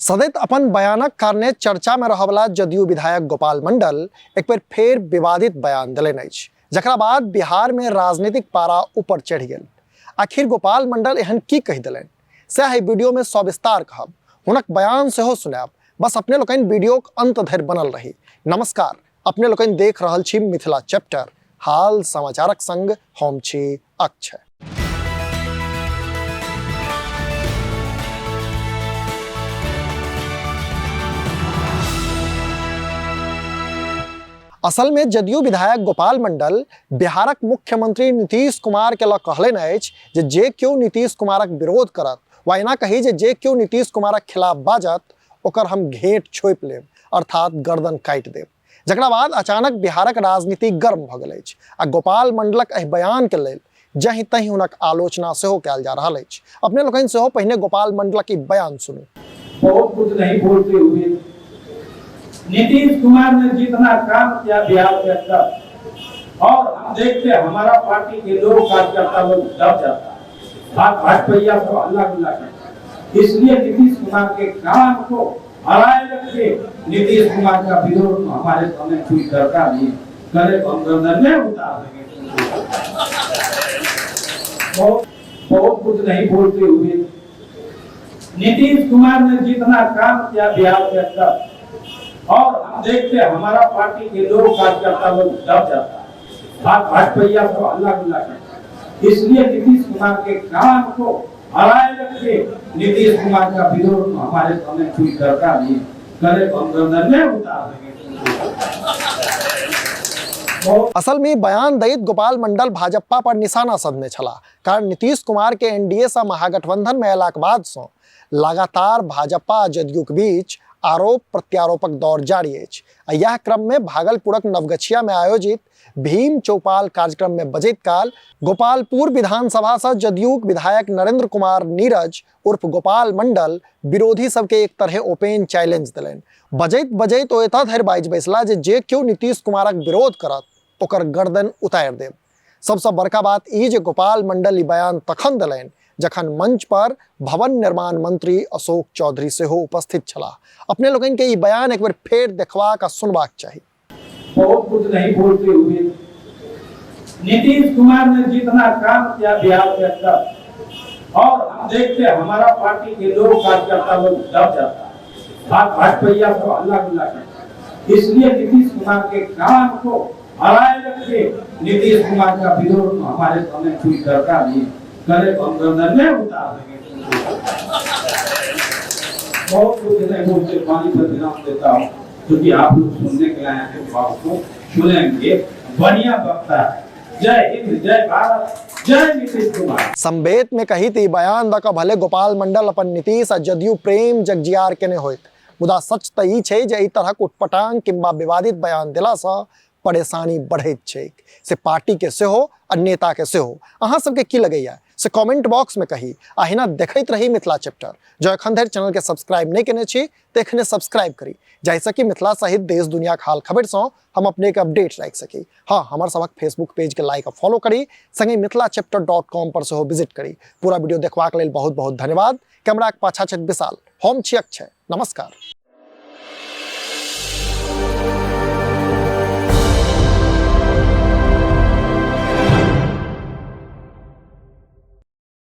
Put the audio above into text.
सदैत अपन बयानक कारणे चर्चा में रहवला जदयू विधायक गोपाल मंडल एक बेर फेर विवादित बयान दिलनि अछि, जकरा बाद बिहार में राजनीतिक पारा ऊपर चढ़ि गेल। आखिर गोपाल मंडल एहन की कहि देलनि सएह वीडियो में सविस्तार कहब, हुनक बयान सेहो सुनाब। बस अपने लोकनि वीडियोक अंत धरि बनल रही। नमस्कार, अपने लोकनि देख रहल छी मिथिला चैप्टर, हाल समाचारक संग हम छी अक्षय। असल में जदयू विधायक गोपाल मंडल बिहारक मुख्यमंत्री नीतीश कुमार के लऽ कहलनि अछि जे केओ नीतीश कुमारक विरोध करत वा एना कही जे केओ नीतीश कुमारक खिलाफ बाजत ओकर हम घेट छोपि लेब, अर्थात गर्दन काटि देब। जकरा बाद अचानक बिहारक राजनीति गर्म भऽ गेल अछि आ गोपाल मंडलक एहि बयान के लेल जहीं तहीं हुनक आलोचना सेहो कयल जा रहल अछि। अपने लोकनि सेहो पहिने गोपाल मंडलक ई बयान सुनू। बहुत कुछ नहीं बोलते हुए नीतीश कुमार ने जितना काम किया बिहार के अंदर, और हम देखते हमारा पार्टी के लोग कार्यकर्ता लोग डर जाता है, भाजपा सब हल्ला गुल्ला करता। इसलिए नीतीश कुमार के काम को हराए रखे नीतीश कुमार का विरोध हमारे सामने कोई करता नहीं, करे तो हम गर्दन में उतार देंगे। बहुत कुछ नहीं बोलते हुए नीतीश कुमार ने जितना काम किया बिहार के अंदर, और हम देखते हमारा पार्टी के लोग कार्यकर्ता लोग डर जाता है, भाजपा सब हल्ला गुल्ला करता। इसलिए नीतीश कुमार के काम को हराए रखे नीतीश कुमार का विरोध हमारे सामने कोई करता नहीं, करे तो हम गर्दन में उतार देंगे। असल में बयान दैत गोपाल मंडल भाजपा पर निशाना साधने छला, कारण नीतीश कुमार के एनडीए से महागठबंधन में अयलाक बाद से लगातार भाजपा आ जदयूक बीच आरोप प्रत्यारोपक दौर जारी अछि। यह क्रम में भागलपुरक नवगछिया में आयोजित भीम चौपाल कार्यक्रम में बजैत काल गोपालपुर विधानसभा से जदयूक विधायक नरेंद्र कुमार नीरज उर्फ गोपाल मंडल विरोधी सबके एक तरह ओपन चैलेंज दिलनि। बजैत बजैत ओ एतऽ धरि बाजि बैसला जे केओ नीतीश कुमारक विरोध करत ओकर गर्दन उतारि देब। सबसे बड़का बात ई जे गोपाल मंडल ई बयान तखन दिलनि जखन मंच पर भवन निर्माण मंत्री अशोक चौधरी सेहो उपस्थित छलाह। अपने लोगन के ई बयान एक बार फेर देखबाक आ सुनबाक चाहिए। बहुत कुछ नहीं बोलते हुए नीतीश कुमार ने जितना काम किया बिहार के अंदर, और हम देखते हमारा पार्टी के लोग कार्यकर्ता लोग डर जाता है, भाजपा सब हल्ला गुल्ला करता। इसलिए नीतीश कुमार के काम को हराए रखे नीतीश कुमार का विरोध हमारे सामने कोई करता नहीं, करे तो हम गर्दन में उतार देंगे। बहुत कुछ नहीं बोलते, पानी पर विराम देता हूँ क्योंकि आप लोग सुनने के आए हैं, बात को सुनेंगे। बढ़िया वक्ता है। जय हिंद, जय भारत, जय नीतीश कुमार। संवेद में कही थी बयान द के भले गोपाल मंडल अपन नीतीश आ जदयू प्रेम जगजियार केने होइत, मुदा सच तऽ ई छै जे एहि तरहक उटपटांग किंबा विवादित बयान देला सँ परेशानी बढ़ैत छैक, से पार्टी के सेहो आ नेता के सेहो। अहाँ सबके की लगैया से कमेंट बॉक्स में कही। अहिना देखैत रही मिथिला चैप्टर। जो एखन धरि चैनल के सब्सक्राइब नहीं केने छी तो एखने सब्सक्राइब करी, जाहिसँ कि मिथिला सहित देश दुनिया के हाल खबर सँ हम अपने के अपडेट राखि सकी। हाँ, हमार सबक फेसबुक पेज के लाइक और फॉलो करी, संगे मिथिलाचैप्टर.com पर सेहो विजिट करी। पूरा वीडियो देखबाक लेल बहुत बहुत धन्यवाद। कैमरा के पाछा छथि विशाल, हम छी अक्षय। नमस्कार।